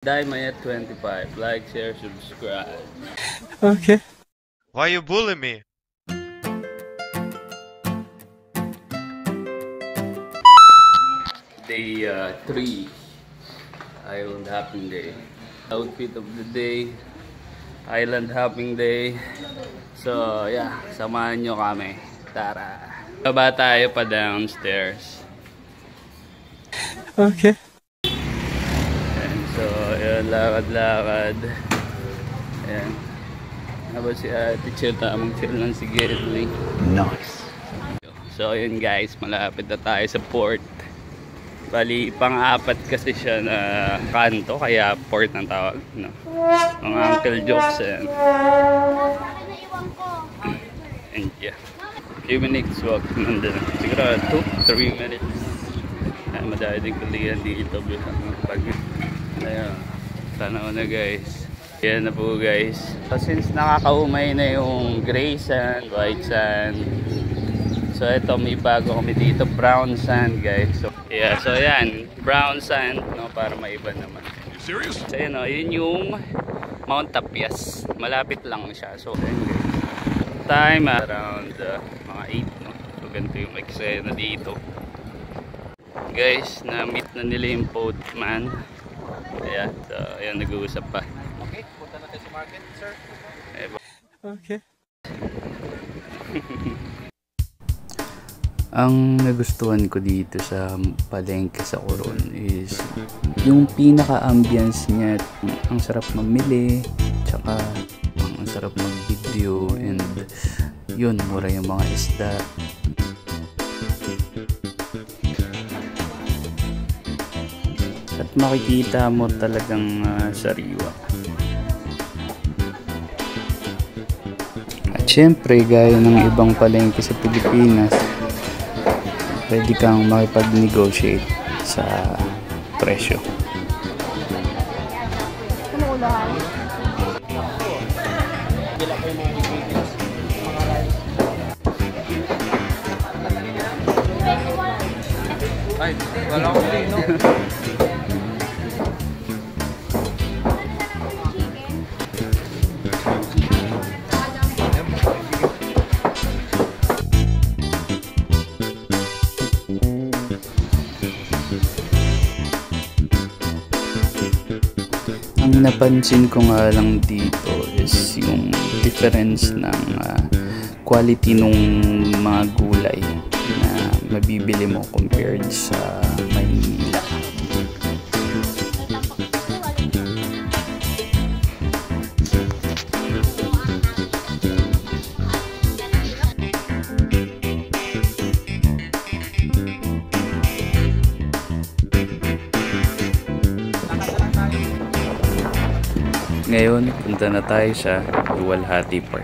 Diamond 25. Like, share, subscribe. Okay. Why you bully me? Day 3. Island hopping day. Outfit of the day. Island hopping day. So, yeah. Samahan nyo kami. Tara. Baba tayo pa downstairs. Okay. So, ayan, lakad-lakad. Ayan. Habang si Ate Chill, tamang chill lang si Gedling. Nice. So, ayun guys, malapit na tayo sa port. Bali, pang-apat kasi siya na kanto, kaya port ang tawag. No? Mga uncle jokes, ayan. And yeah. Few minutes walk, nandun. Siguro 2-3 minutes. Ayan, madali din kulihan dito. Ayan, tanaw na guys. Yan na po guys. So since nakakaumay na yung gray sand, white sand. So ito may bago kami dito, brown sand guys. So yeah, so yan, brown sand, no, para maiba naman. Serious? So yun, no, yun yung Mount Tapias. Malapit lang siya. So yun guys. Time around mga 8, no. So ganito yung eksena dito. Guys, na-meet na nila yung boatman. Ayan, so ayan, nag-uusap pa. Okay, punta natin sa market, sir. Okay. Ang nagustuhan ko dito sa palengke sa Coron is yung pinaka-ambience niya. Ang sarap mamili, tsaka ang sarap mag-video, and yun, mura yung mga isda. At makikita mo talagang sariwa. At syempre, gaya ng ibang palengke sa Pilipinas, pwede kang makipag-negotiate sa presyo. Ay, wala ko dito. Ang napansin ko nga lang dito is yung difference ng quality nung mga gulay na mabibili mo compared sa Maynila. Ngayon, punta na tayo sa Luwalhati Park.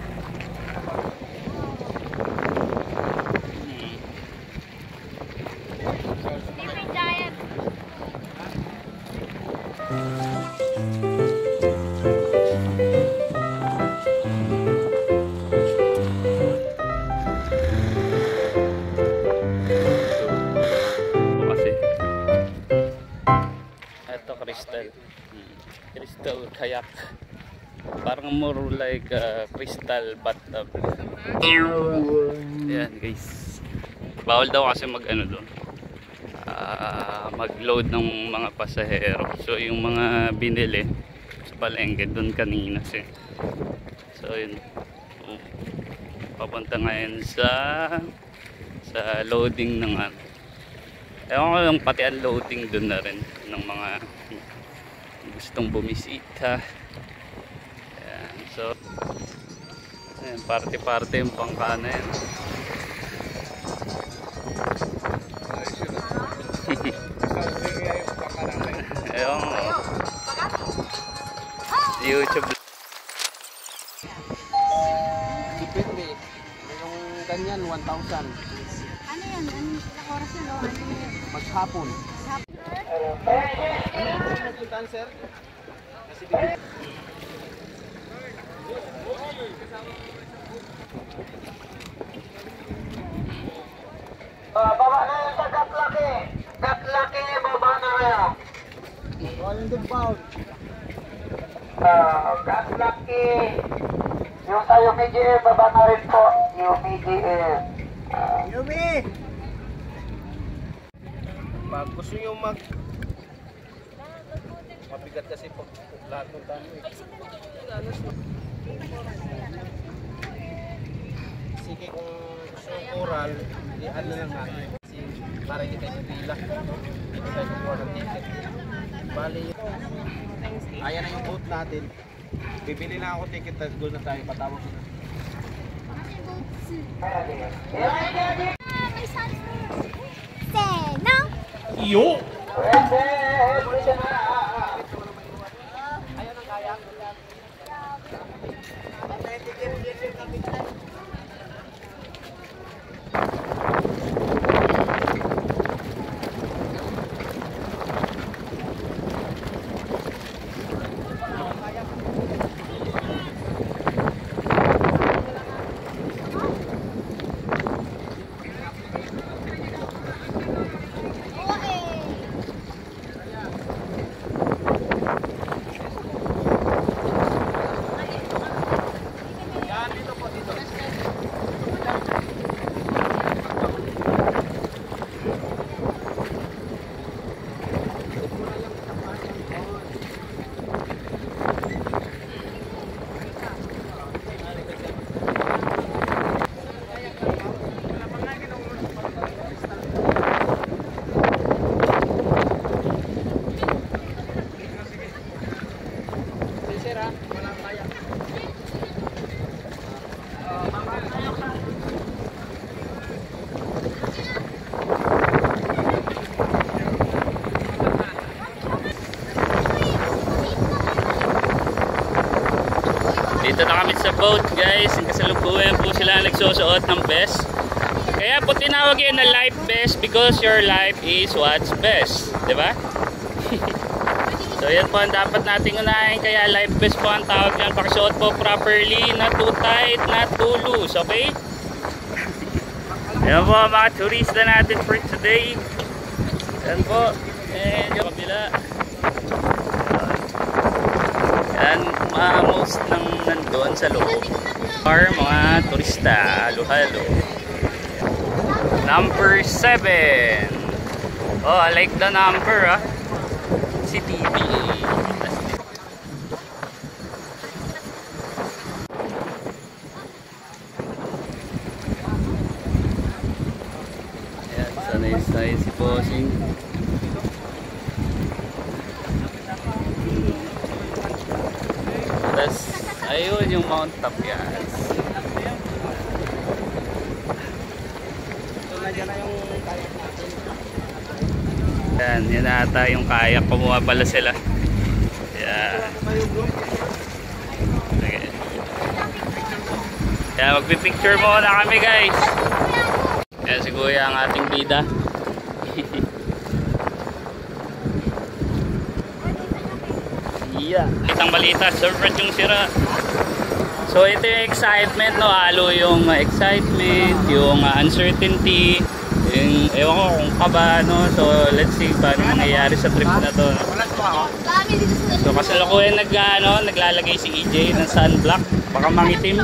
Kasi ito, crystal kayak. Parang more like crystal bathtub. Ayan guys. Bawal daw kasi mag-ano doon. Mag-load ng mga pasahero. So yung mga binili sa palengke doon kanina siya. So yun. Papunta ngayon sa loading ng ano. Ewan ko yung pati unloading doon na rin ng mga gustong bumisita. Ayan, so ayan, party-party yung pangkana yan. Ewan ko. YouTube. Depende. Yung ganyan, 1,000. Ano yan? Ilang oras yan? Ano yan? Maghapon. Puntaan, sir? Kasi baba na yung sa Gatlaki. Gatlaki, baba na kayo. 100 pounds. God lucky. Yung sa UPGF, baba na rin po. UPGF. Pag gusto nyo mabigat kasi po lahat ng dami. Sige, kung gusto nyo coral, ano lang natin. Kasi para hindi tayo pila. Hindi tayo kukuha ng ticket. Bali, ayan na yung boat natin. Bibili lang ako ticket, tapos doon na tayo. Patawag ko na. May sunroof. Seno? Dito na kami sa boat, guys. Kasalukuyan po sila nagsusuot ng vest. Kaya po tinawag yun na life vest because your life is what's best, di ba? So yan po ang dapat nating unahin, kaya life vest po ang tawag yan. Pakisuot po properly, not too tight, not too loose, okay? Yan po mga turista natin for today. Yan po, and yung kabila. Yan, most ng nandun sa loob are mga turista, halo-halo. Number 7. Oh, I like the number, ah. Si TBA. Ayan, sanay-sanay si Bossing. Tapos, ayun yung Mount Tapias. Yan, yun ata yung kayak. Kumuha pala sila. Yan. Okay. Yan, magpipicture muna kami, guys. Yan si Kuya ang ating bida. Yeah. Itang balita, surfret yung sira. So ito yung excitement, no? Halo yung excitement, yung uncertainty, yung ewan ko kung kaba, no? So let's see paano nangyayari sa trip na to, no? So kasalukuyan naglalagay si EJ ng sunblock. Baka mangitim.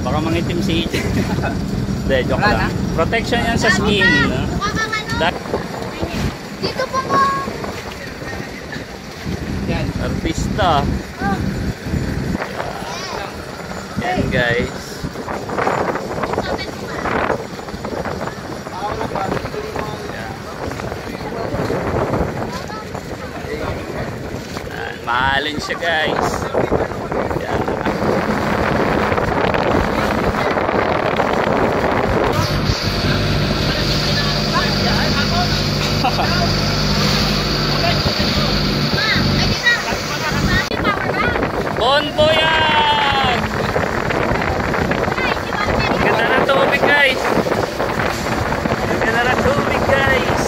Baka mangitim si EJ. Hindi, joke lang. Protection yan sa skin, no? Dito po ko. Artista. Yan guys. Yan, mahalin siya guys. Yan. Bonboyag! Ganda ng tubig guys! Ganda ng tubig guys!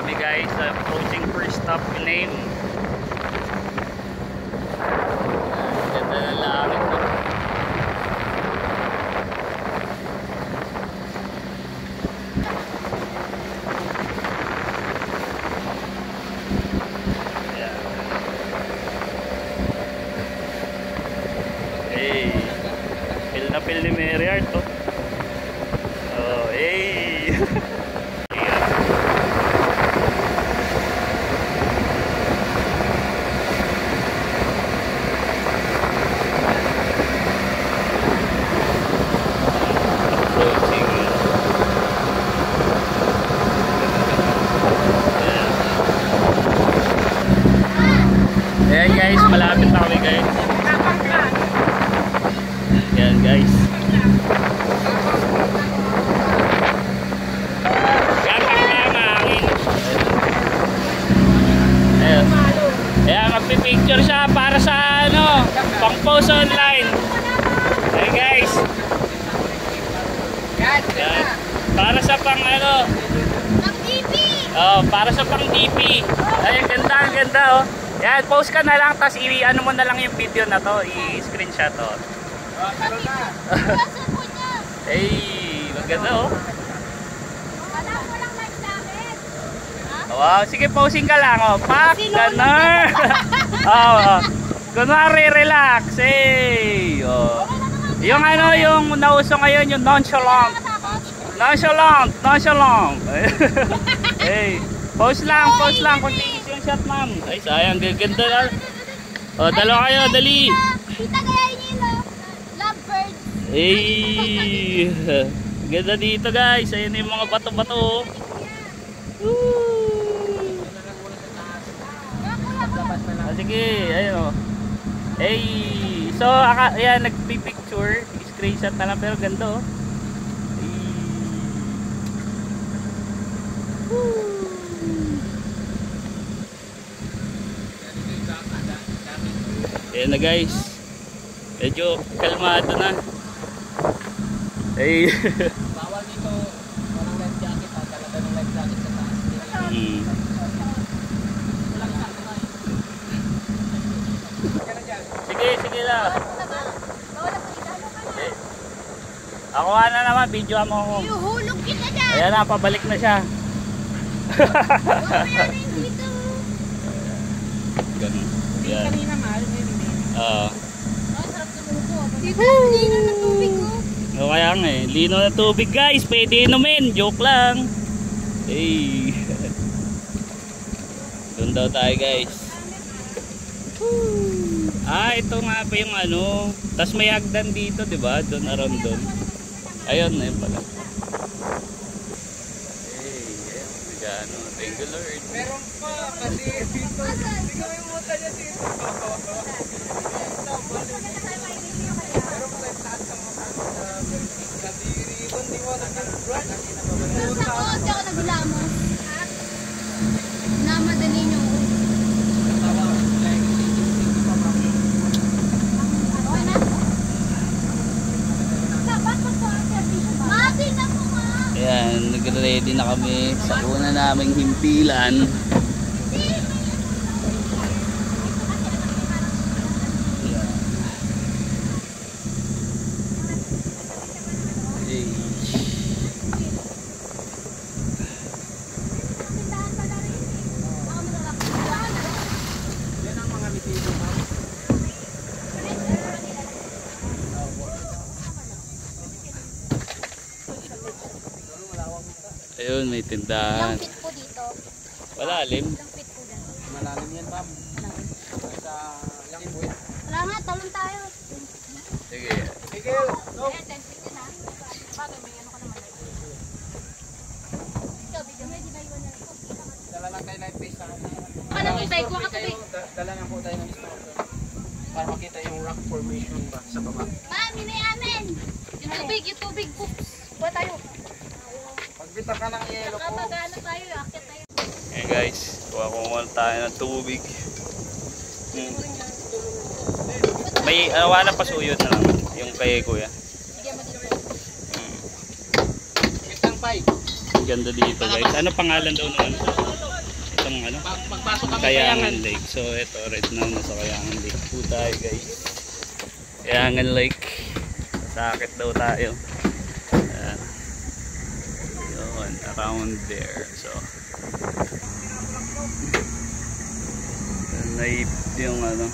kami guys, approaching first stop name. Ganda na langit no? Hey, feel na feel ni Mary Art to. Oh, hey. Ayan guys, malapit na kami guys. Ayan guys. Gapang na hangin. Ayan. Ayan, magpipicture siya para sa ano, pang post online. Ayan guys. Ayan. Para sa pang ano, Ang DP! oh, para sa pang DP. Ayan, ganda, ang ganda oh. Yan, post ka na lang, tapos i-ano mo na lang yung video na to, i-screenshot to. Kaso po niya! Hey, maganda oh. Wala mo lang like sa akin. Ha? Wow, sige posing ka lang oh. Pak, ganar. Oh, kunwari relax. Hey, oh. Yung ano, yung nauso ngayon, yung nonchalant. Nonchalant, nonchalant. Hey, post lang, kunti yung shot ma'am. Ay, sayang, gaganda na. Oh, dalawa kayo, dali. Kita kaya yun yung lovebird. Hey, ganda dito guys. Ayun yung mga bato-bato. Ah, sige, ayun oh. Hey, so ayan, nagpipicture, screenshot na lang pero ganda oh. Ayan na guys, medyo kalmado na. Hey. Bawal dito, walang life jacket ha. Talaga ng life jacket sa taas. Sige lang. Okay. Ako na naman, video mo ako. Iuhulog kita dyan! Ayan na, pabalik na siya. Huwag mo yan dito. Ganun. Yan. Kanina mahal, may Ah. Sarap tumuko. Dito, lino na tubig ko. O kaya nga eh, lino na tubig guys, pwede inumin, joke lang. Hey. Doon daw tayo guys. Ah, ito nga pa yung ano, tas may hagdan dito, di ba? Doon around doon. Ayun, ayun pala. Hey, ayun, nagano, thank you Lord. meron pa kasi dito. Tingnan mo mata niya dito. Meron pa sa taas ng mga kadiri doon, di mo nag-brush. Tapos ako, di ako naglamos. Namadali niyo. Okay na? Mati na po nga. Ayan, nagre-ready na kami sa una naming himpilan. Ayun, may tindahan. Ilang feet po dito? Walalim. Ilang feet po dyan? Malalim yan, ma'am. Sa Langboy. Wala nga, talon tayo. Sige. Sige, no. Ayan, 10 feet yun ha. Bagay, may ano ka naman. Ikaw, bigyan mo, di ba iwan na rin? Dala lang tayo live base sa Baka nang ibay ko, kakatubig. Dala lang po tayo ng snorkel. Para makita yung rock formation ba sa baba. Mami, may amin! Yung tubig po. Buha tayo. Pagbita ka ng yelo ko. Nakapagano tayo, akit tayo. Hey guys, kuha tayo ng tubig. May wala pa suyod na naman yung kay kuya. Bigyan mo dito. Kitang pay. Ganda dito guys. Ano pangalan daw naman? pasok kami Kayangan Lake. So ito right now nasa Kayangan Lake po tayo guys. Kayangan Lake. Sakit daw tayo. Ayan. Yun, around there. So naip yung ano.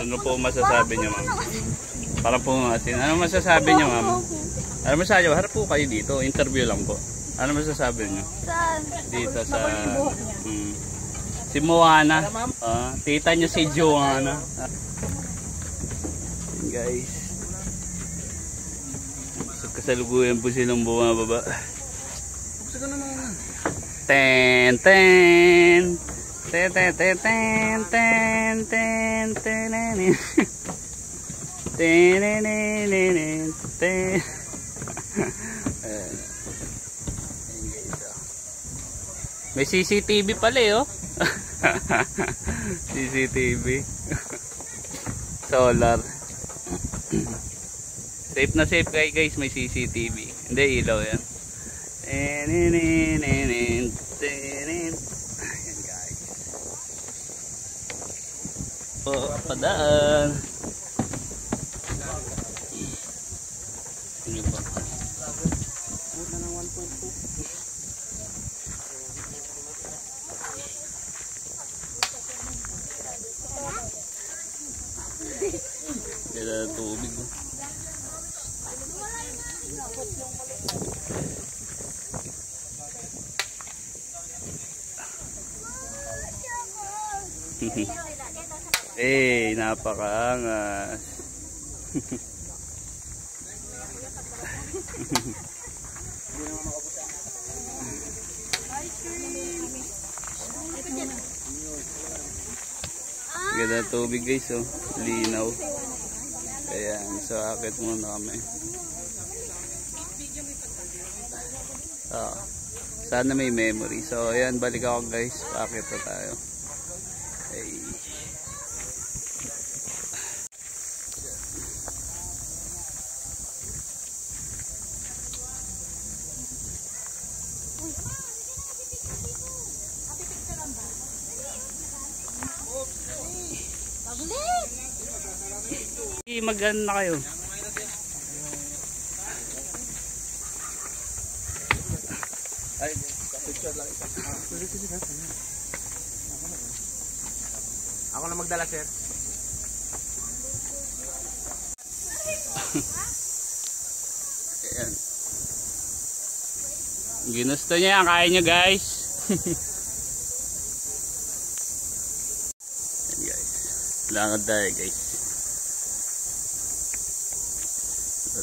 Ano po masasabi niyo, ma'am? Para po natin. Ano masasabi niyo, ma'am? Ano masasabi niyo? Harap po kayo dito. Interview lang po. Ano masasabi niyo? Dito sa... si Moana. Tita niya si Joanna. Guys. So, kasalukuyan po silang bumababa. Ten, ten. Ten ten ten ten ten ten ten ten ten. May CCTV pala eh, oh. CCTV. Solar. Safe na safe guys, may CCTV. Hindi, ilaw yan. Oh, padaan. Ano ba? Puta ng 1.2. Dala tubig. Eh, napakaangas. Ganda tubig guys, oh. Linaw. Ayan, so akit muna kami. Sana may memory. So ayan, balik ako guys. Akit pa tayo. Hey. Mag-ano na kayo? Ay, picture lang isa. Ako na magdala, sir. Ayan. Ginusto niya, kaya niyo guys. Ayan guys. Lakad tayo guys.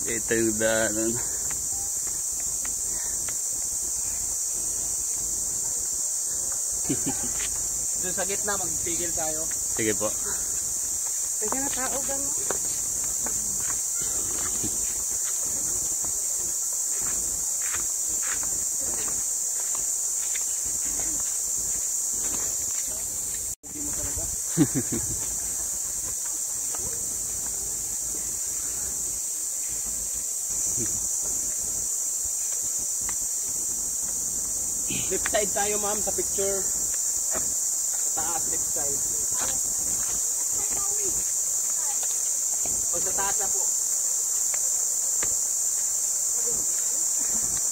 Ito yung daanan. Doon sa gitna, magpigil tayo. Sige po. Kaya na tao gano'n. Hindi mo talaga. Left side tayo ma'am sa picture. Taas, left side. O sa taas na po.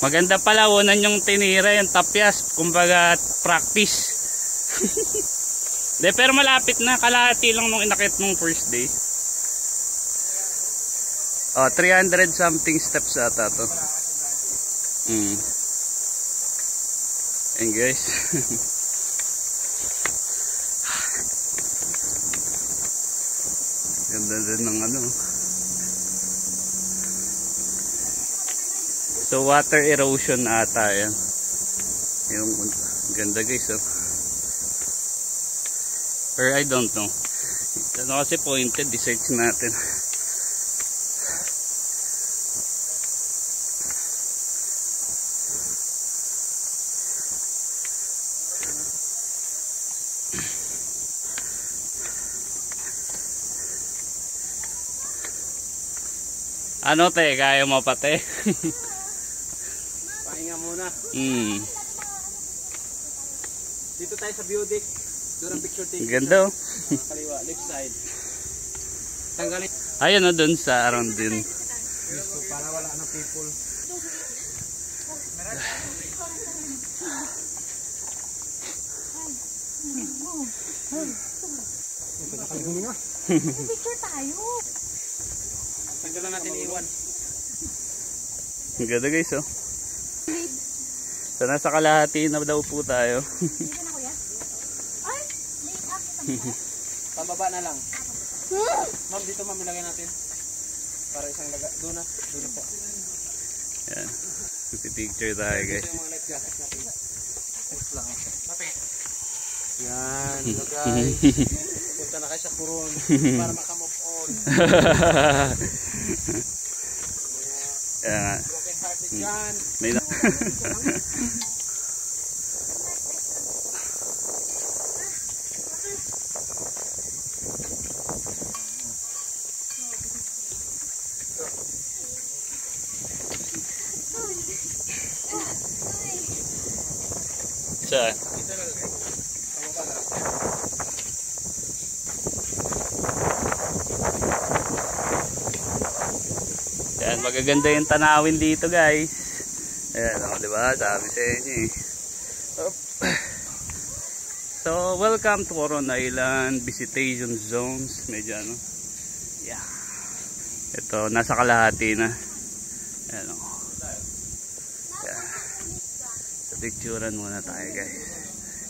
Maganda pala, unan yung tinira yung tapyas. Kumbaga practice. De, pero malapit na. Kalahati lang nung inakit nung first day. Oh, 300 something steps ata to. And guys. Ganda din ng ano. So water erosion ata yan. Yung ganda guys, oh. Or I don't know. Ano kasi pointed, research natin. Ano te, kaya mo pa te? Pahinga muna. Dito tayo sa view deck. Doon ang picture taking. Ganda oh. Kaliwa, left side. Tanggalin. Ayun na dun sa around din. Gusto para wala na people. Picture tayo. Tanggalan natin iwan. Ang ganda guys oh. So nasa kalahati na daw po tayo. Dito na kuya. Ay, late up. Pababa na lang. Ma'am, dito ma'am ilagay natin. Para isang laga. Doon na po. Yan. Picture tayo guys. Ito yung mga life jacket natin. Thanks lang. Papi. Yan, hello guys. Punta na kayo sa Coron para makamove on. Yan. Broken hearted dyan. May na. Saan? Yan, magaganda yung tanawin dito guys. Ayan o, diba? Sabi sa inyo eh. So, welcome to Coron Island Visitation Zones. Medyo ano. Yeah. Ito, nasa kalahati na. Ayan o. Yeah. So, picturean muna tayo guys.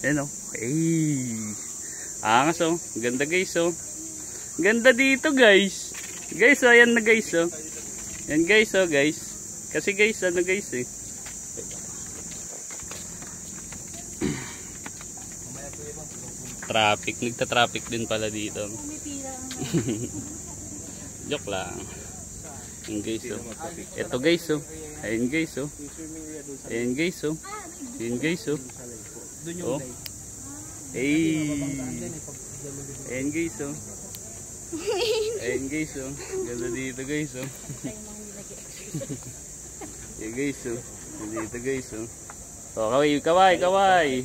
Ayan o. Hey. Angas o. Ganda guys o. Ganda dito guys. Guys o, ayan na guys o. Yan guys oh guys. Kasi guys ano guys eh. Traffic. Nagta-traffic din pala dito. Joke lang. Yan guys oh. Ito guys oh. Ayan guys oh. Ayan guys oh. Ayan guys oh. Oh. Hey. Ayan guys oh. Ayan guys oh. Ganda dito guys oh. Yeah guys oh. Dito guys oh. Oh kaway kaway kaway.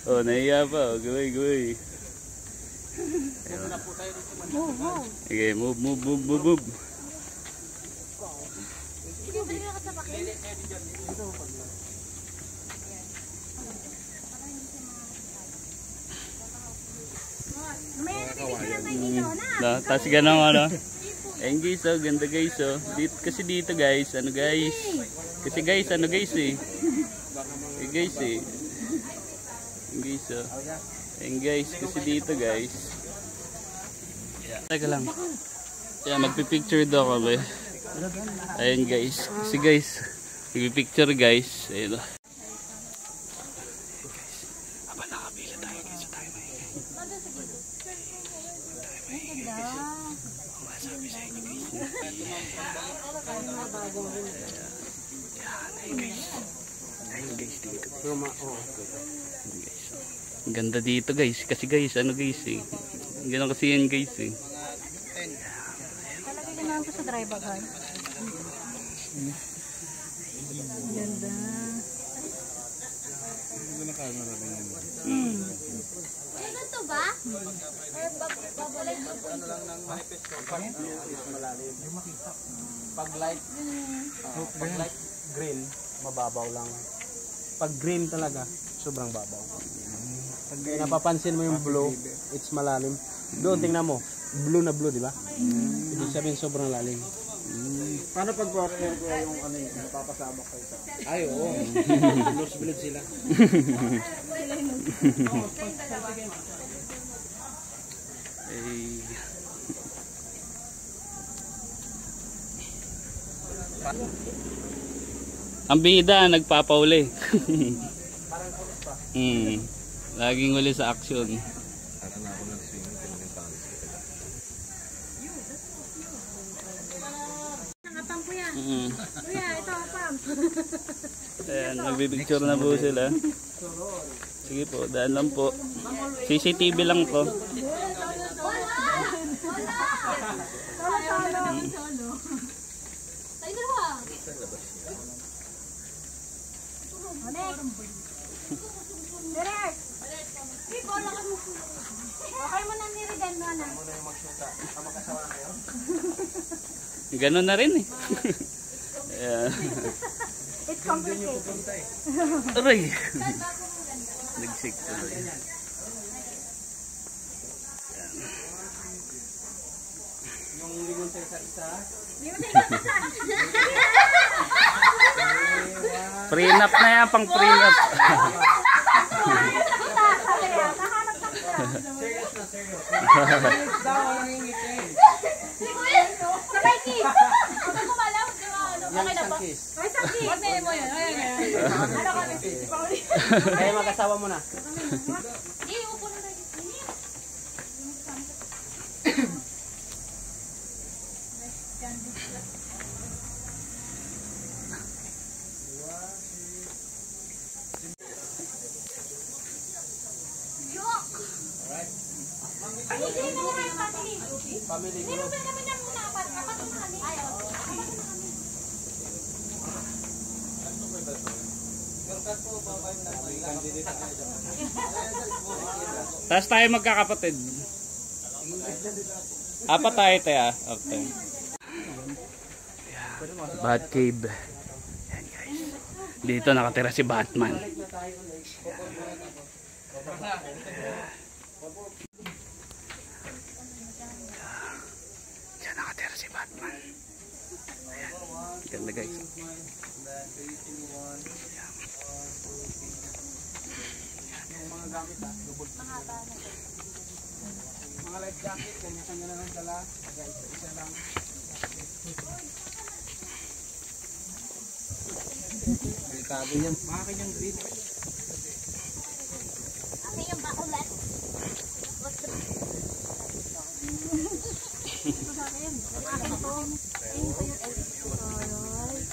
Oh naiya pa oh. Gaway gaway. Okay move move move move move. Tapos ganun ano. Ayun guys oh, ganda guys oh. Dito, kasi dito guys, ano guys. Kasi guys, ano guys eh. Eh guys eh. Ayun guys oh. Ayun guys, kasi dito guys. Teka lang. Kaya magpipicture daw kami. Ayun guys. Kasi guys, magpipicture guys. Ayun oh. Aba nakapila tayo guys. Tayo maingay. Sabi sa inyo guys. Ayun guys dito. Ang ganda dito guys. Kasi guys ano guys eh. Ganun kasi yan guys eh. Talaga ganahan ko sa driver guys. Ganda. Ganito ba? Babalik ba po? Ano lang ng manifest ko. Malalim. Pag light green, mababaw lang. Pag green talaga, sobrang babaw. Pag napapansin mo yung blue, it's malalim. Doon tingnan mo, blue na blue, di ba? Ibig sabihin sobrang lalim. Paano pag yung ano yung napapasabak kayo sa... Ay, oo. Bilog sila. Ang bida nagpapauli. Parang kulit pa. Laging uli sa action. Nangatang po yan. Kuya, ito apam. Ayan, nagbibicture na po sila. Sige po, daan lang po. CCTV lang po. Wala! akong solo. Tayo dalawa. Direk! Ikaw lang kami. Okay mo na nirigan mo na. Ganun na rin eh. Yeah. It's complicated. Aray! Nagsik tuloy. Yung lingon sa isa-isa. Prenup na yan, pang prenup. Serious na, serious. Sabay kiss! Huwag kumalaw. Yung isang kiss. Ay, sa kiss! Huwag na mo yun. Ano kami? Kaya mag-asawa mo na. Hindi, upo na tayo. Family group. Tapos tayo magkakapatid. Apat tayo tayo. Okay. Bat Cave. Yan guys. Dito nakatira si Batman. Diyan nakatira si Batman. Ayan. Ganda guys. Mga life jacket, kanya-kanya na lang dala. Isa lang. Delikado yan. Mga kanyang green. Ano yung bakulat?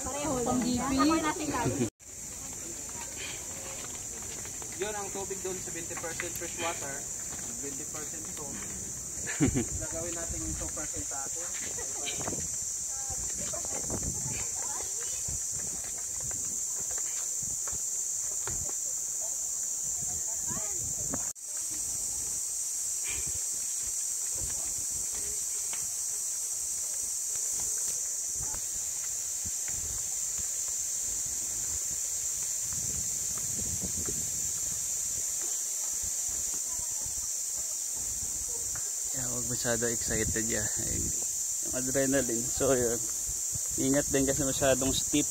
Pareho. Pang-gipi. Yun ang tubig doon, 70% fresh water, 20% salt. Gagawin natin yung 2% sa atin. Huwag masyado excited ya. Yung adrenaline. So yun. Ingat din kasi masyadong steep.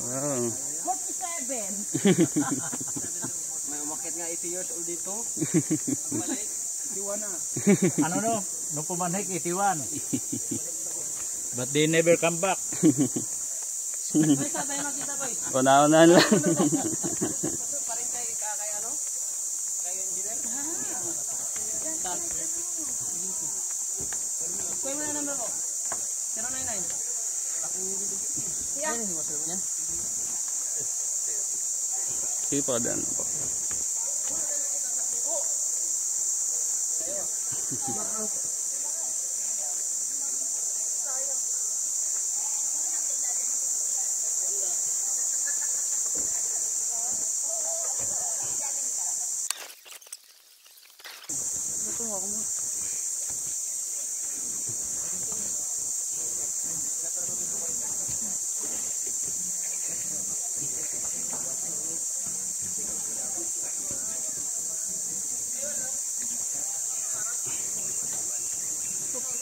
Wow. 47. May umakit nga 80 years old dito. Balik, diwa na. Ano no? Nung pumanik, 81. But they never come back. Ay, sabay makita ko eh. Una-una lang. Parin kay ano? Kay engineer? Kuya mo na number ko. 099. Yan. Yan. Sige po, dan po.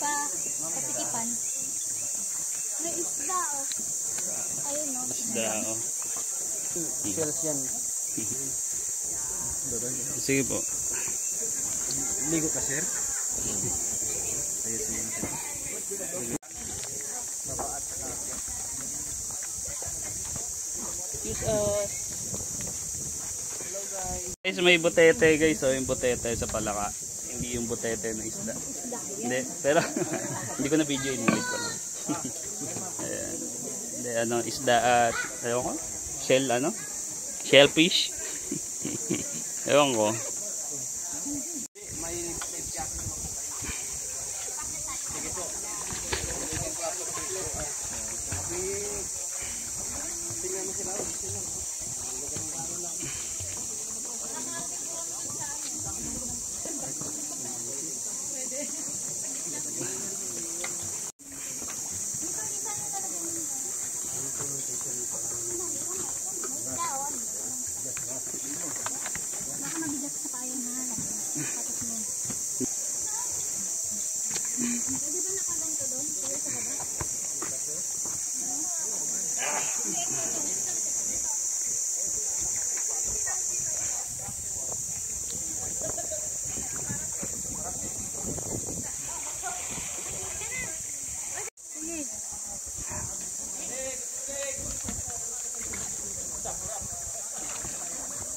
Patikipan. May isda, oh. Ayun, no? Isda, oh. Shells yan. Sige po. Ligo ka, sir? Guys, may butete guys, oh, yung butete sa palaka. Hindi yung butete na isda. Hindi, pero hindi ko na video, inilit ko lang. Ayan. Hindi, ano, isda at, ewan ko, shell, ano? Shellfish. Ewan ko.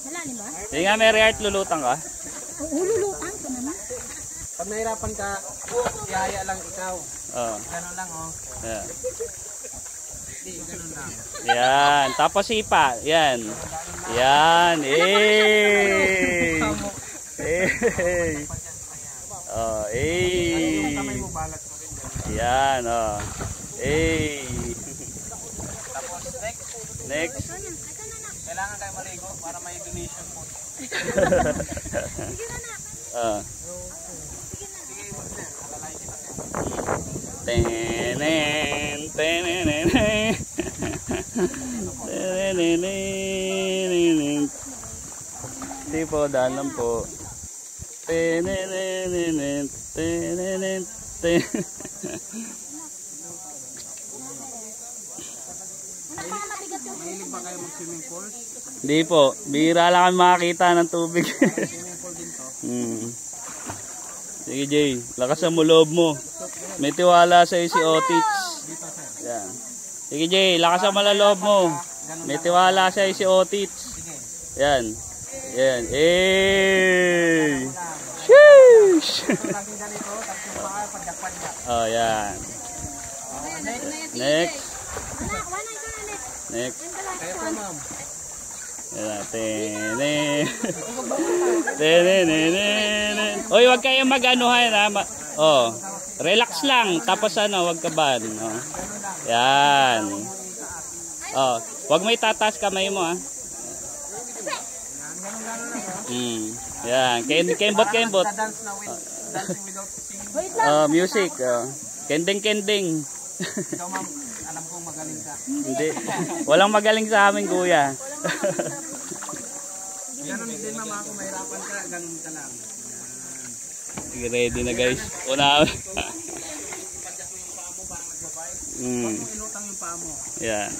Malalim ba? Sige nga, Mary Art, lulutang ka. Ululutan ko naman. Pag nahirapan ka, ihaya lang ikaw. Oo. Ganun lang, oh. Yan. Hindi, ganun lang. Yan. Tapos sipa. Yan. Yan. Eh. Eh. Oh, eh. Kamay mo, balat mo rin. Yan, oh. Eh. Tapos, next. Next. Kailangan kayo maligo para may donation po. Ah. Tenen, tenen, tenen. Tipo, daan lang po. Tenen, tenen, tenen. Mahilig ba kayo mag-swimming pool? Hindi po, bihira lang kami makakita ng tubig. Swimming pool din to. Sige Jay, lakasan mo loob mo. May tiwala sa si Otits. Yan. Sige Jay, lakasan mo lang loob mo. May tiwala sa si Otits. Yan. Yan. Eh. Sheesh. Oh, yan. Next. Next. Kaya po, ma'am. Oy, wag kayong mag-anuhan ha. Oh, relax lang. Tapos ano, wag ka ban. Oh. Yan. Oh, wag may tatas kamay mo ha. Yan. Kembot. Dance na with dancing without singing. Oh, music. Oh. Kending. Ikaw, ma'am, alam kong magaling ka. Hindi. Walang magaling sa amin, kuya. Ganun din, ma'am, ako mahirapan ka, ganun ka lang. Sige, ready na guys. Una. Padyak mo yung paa mo para magbabay. Huwag mo inutang yung paa mo. Yan.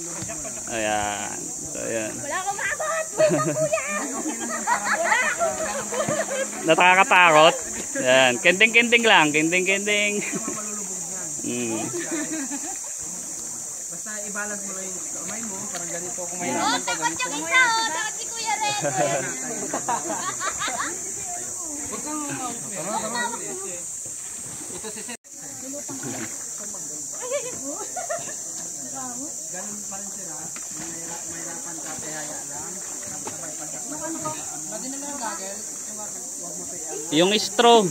Lubog mo lang. Ayan. So, ayan. Wala akong makakot! Wait lang, kuya! Wala! Nakakatakot. Yan. Kending lang. Kending. Basta i-balance mo lang yung kamay mo, parang ganito. Kung Oh, mahirapan ka, takot ganito. yung isa, oh! Takot si Kuya Ren! Ito si Seth. Ganun pa rin sila. Mahirapan ka, tehaya lang. Sabay padyak mo. Lagi na lang gagel. Huwag mo pa Yung straw.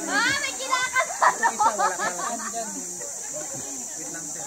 Ah, may kinakas! isa, wala ka lang dyan. Wait lang sir.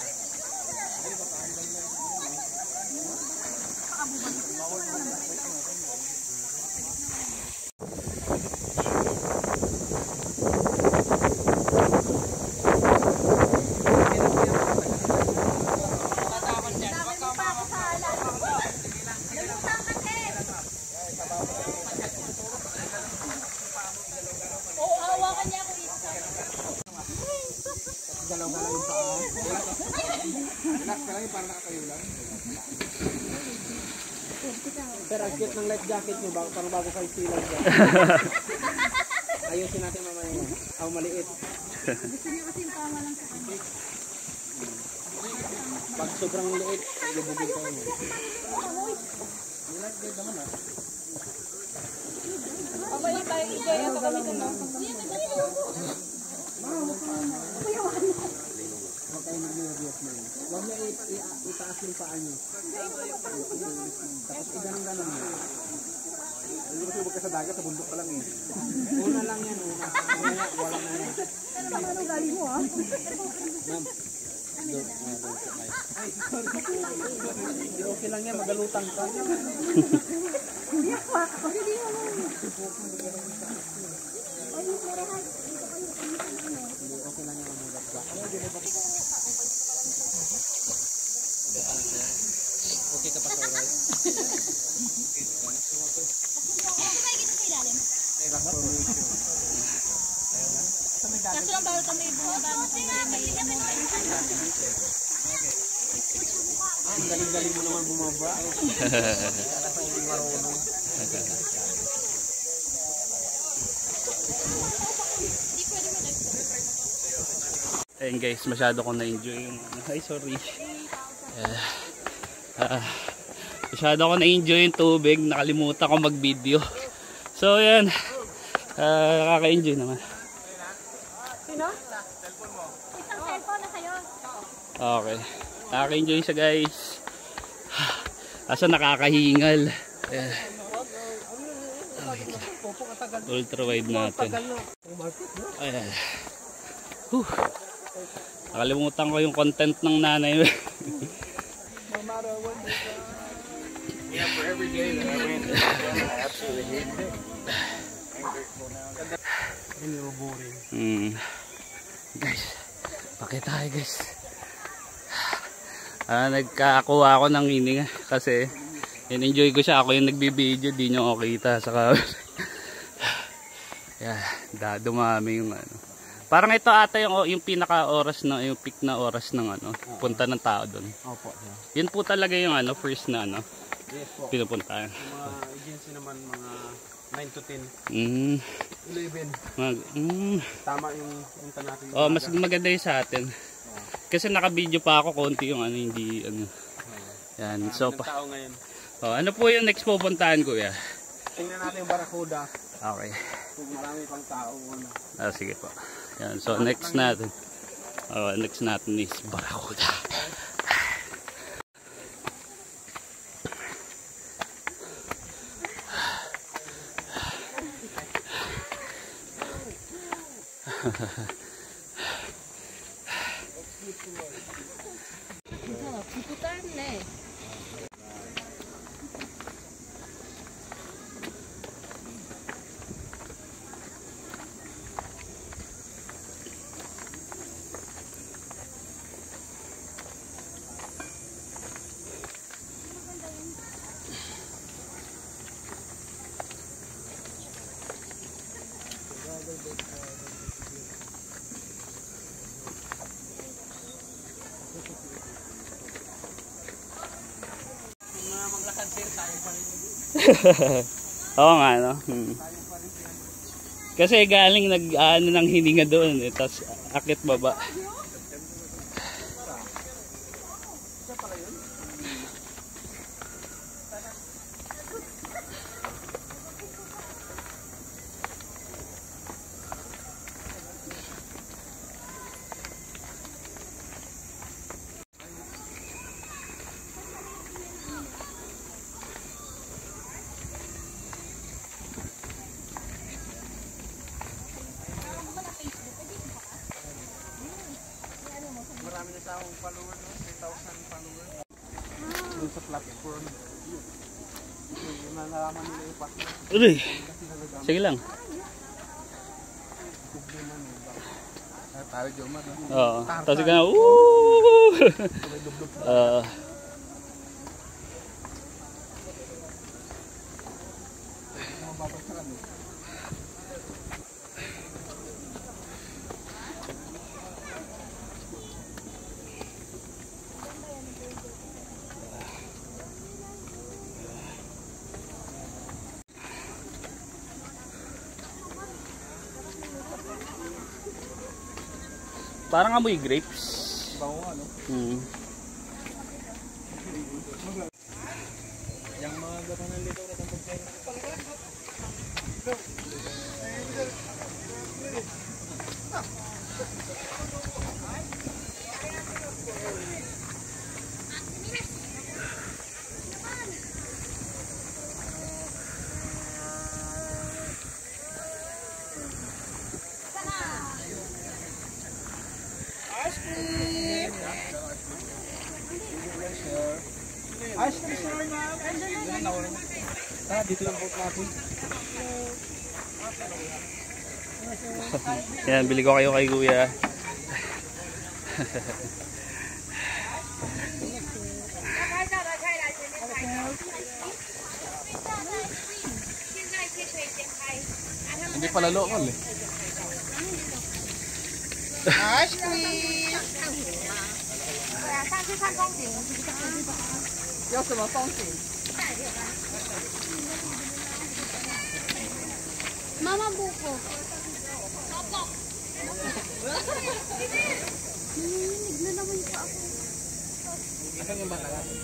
Pero ang cute ng life jacket nyo, parang bago kayo silang dyan. Ayusin natin mamaya yun. Maliit. Gusto niyo kasi yung tama lang sa kanya. Pag sobrang liit, lubugin kayo mo. Pabalik tayo, enjoy ito kami dun. Huwag kayo mag-nervous na yun. Huwag nyo itaas yung paa nyo. Tapos iganong-ganon nyo. Hindi kasi huwag ka sa dagat, sa bundok pa lang eh. Una lang yan, una. Mamaya, wala na yan. Pero baka anong galing mo ah? Ma'am. Hindi okay lang yan, magalutang ka. Hindi ako ah. Kasi di mo mo. Hindi okay lang yan, mamulat ka. Okay ka pa sa oras? Kaso lang bawal kami bumaba. Ang galing-galing mo naman bumaba. Ayun guys, masyado ko na-enjoy yung ay sorry. Masyado ko na-enjoy yung tubig, nakalimutan ko mag-video. So yan, nakaka-enjoy naman. Sino? Isang cellphone na sa'yo. Okay, nakaka-enjoy siya guys. Asa nakakahingal. Ultra wide natin. Ayan. Nakalimutan ko yung content ng nanay. Yeah, for every day that I went, I absolutely hated it. Guys, pakita tayo guys. Nagkakakuha ako ng hininga kasi in-enjoy ko siya. Ako yung nagbibideo, di nyo ako kita sa camera. Yeah, dumami yung ano. Parang ito ata yung pinaka oras na yung peak na oras ng ano, punta ng tao doon. Opo. Yun po talaga yung ano, first na ano. Yes po. Pinupuntahan. Yung mga agency naman mga 9 to 10. 11. Tama yung punta natin. Oh, mas maganda yung sa atin. Kasi naka-video pa ako konti yung ano, hindi ano. Yan, so pa. Tao ngayon. Oh, ano po yung next pupuntahan ko ya? Tingnan natin yung Barracuda. Okay. Kung marami pang tao ano. Sige po. Yan, so next natin. Oh, next natin is Barracuda. Oo nga no. Kasi galing nag-ano ng hininga doon eh, tapos akit baba. Marami na tayong follower, no? 3,000 followers. Doon sa platform. Yung nalaman nila yung platform. Uy. Sige lang. Tayo Jomar. Oo. Tapos ka na, woo! Parang amoy grapes. Bango ano? Yang mga gatanan dito na tambok kayo. Ice cream sir, ma'am. Tara, dito lang po natin. Yan, bili ko kayo kay kuya. Hindi pala lokal eh. Ice cream! 上去看风景。有什么风景？妈妈buko. Opo. Nininig na naman pa ako. Asan yung bata natin?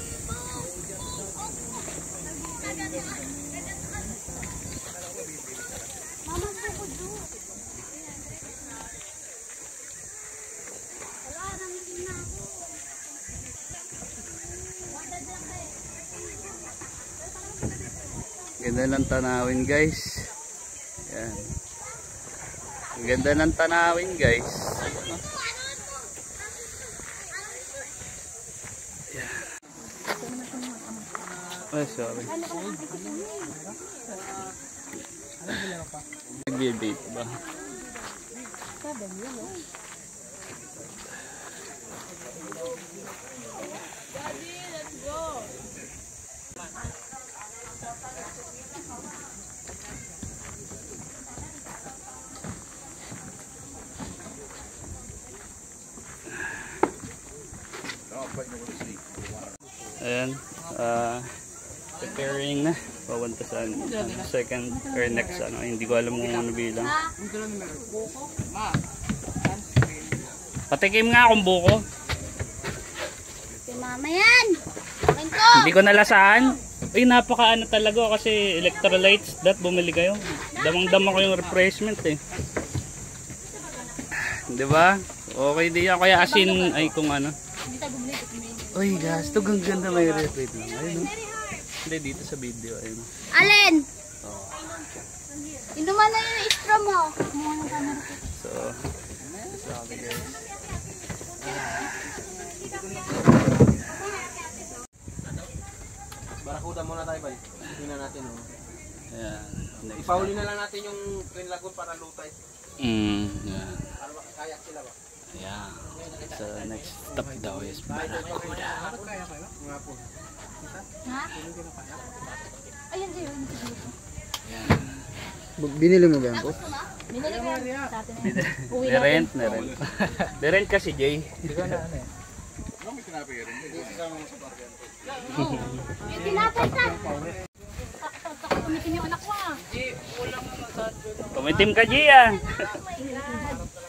Mama buko doon. Wala, namitin na ako. Ganda ng tanawin guys. Yan. Ganda ng tanawin guys. Yan. Oh, sorry. Nag-debate ba? Ayan, preparing na papunta sa second or next ano, hindi ko alam kung ano bilang. Patikim nga akong buko. Si mama yan. Akin ko. Hindi ko nalasahan. Ay, napaka ano talaga kasi electrolytes, that bumili kayo. Damang-dama ko yung refreshment eh. Di ba? Okay di yan, kaya asin ay kung ano. Uy, gasto, ang ganda may ref. Wait lang, ayun o. Hindi, dito sa video, ayun. Alin? Inuman na yung straw mo. Kumuha ng camera ko. So, sabi guys. Barakuda muna tayo ba? Tingnan natin oh. Ayan. Ipauli na lang natin yung Twin Lagoon para lutay. Yan. Para makakayak sila ba? Ayan. So, next stop daw is Barakuda. Nga po. Ha? Ayan sa'yo. Binili mo ba yan po? Binili ko yan sa atin. Nirent. Nirent kasi Jay. Hindi ko na ano eh. Eh, tinapay ka. Kumitin yung anak ko ah. Kumitim ka Jay ah.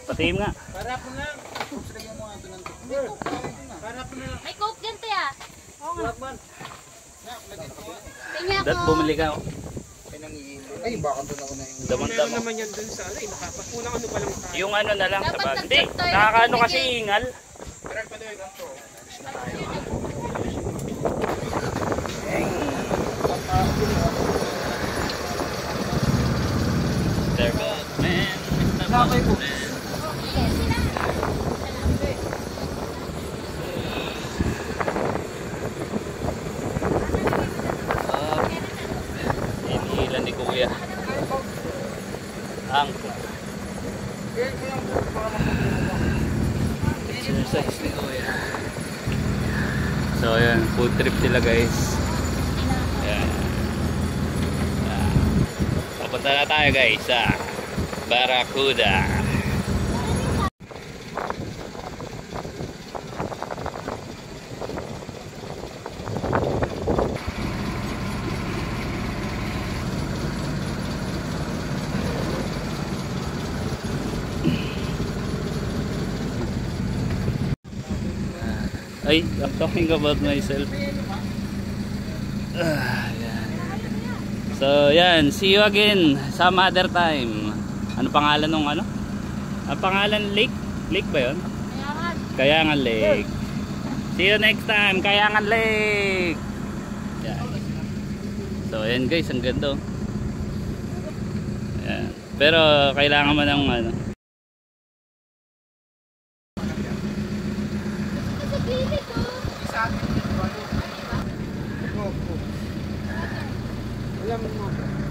Patim nga. May coke dyan tayo ah. Oo nga. Tingnan Dat ko. bumili ka. Ay, baka doon ako na yung... Damang-dama. naman yan dun sa ano, nakapagpunang ano pa lang tayo. Yung ano na lang sa Dapat bag. Hindi, nag-check tayo. nakakaano kasi ingal. Correct pa doon yung ganito. There goes man. Nakakay po. Inihilan ni Kuya. Ang exercise ni Kuya. So ayan, food trip sila guys. Ayan. Papunta na tayo guys sa Barakuda. Ay, I'm talking about myself. Yan. So, yan. See you again some other time. Ano pangalan nung ano? Ang pangalan Lake? Lake ba yun? Kayangan Lake. See you next time, Kayangan Lake. Yan. So, ayan guys, ang ganda. Yan. Pero, kailangan mo ng ano. Sa akin dito, ano? Alam mo.